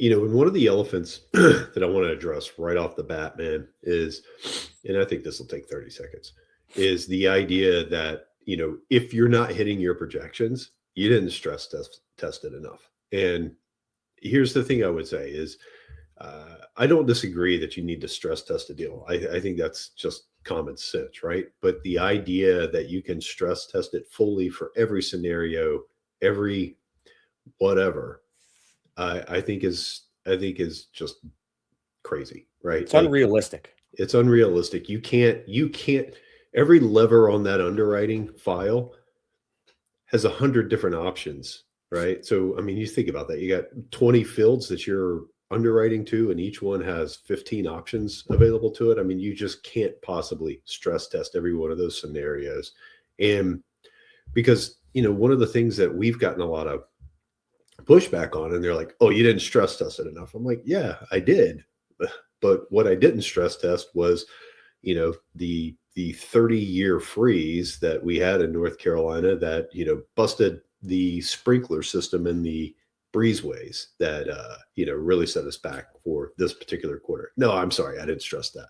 And one of the elephants that I want to address right off the bat, man, is, and I think this will take 30 seconds, is the idea that, if you're not hitting your projections, you didn't test it enough. And here's the thing I would say is, I don't disagree that you need to stress test a deal. I think that's just common sense, right? But the idea that you can stress test it fully for every scenario, every whatever, I think is just crazy, right? It's Like unrealistic. it's unrealistic. You can't every lever on that underwriting file has 100 different options, right? So I mean, you think about that. You got 20 fields that you're underwriting to, and each one has 15 options available to it. I mean, you just can't possibly stress test every one of those scenarios. And because, one of the things that we've gotten a lot of pushback on, and they're like, "Oh, you didn't stress test it enough." I'm like, "Yeah, I did." But what I didn't stress test was, the 30-year freeze that we had in North Carolina that, busted the sprinkler system in the breezeways that really set us back for this particular quarter. No, I'm sorry, I didn't stress that.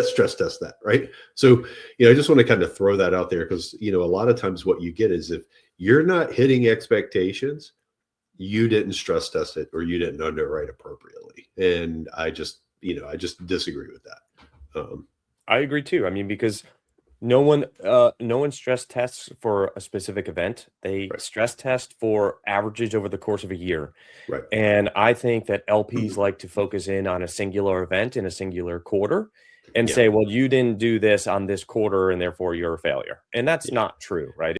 Stress test that, right? So, I just want to kind of throw that out there because, a lot of times what you get is if you're not hitting expectations, you didn't stress test it or you didn't underwrite appropriately. And I just disagree with that. I agree too. I mean, because no one stress tests for a specific event. They Right. stress test for averages over the course of a year. Right. And I think that LPs like to focus in on a singular event in a singular quarter and Yeah. say, well, you didn't do this on this quarter and therefore you're a failure. And that's Yeah. not true, right?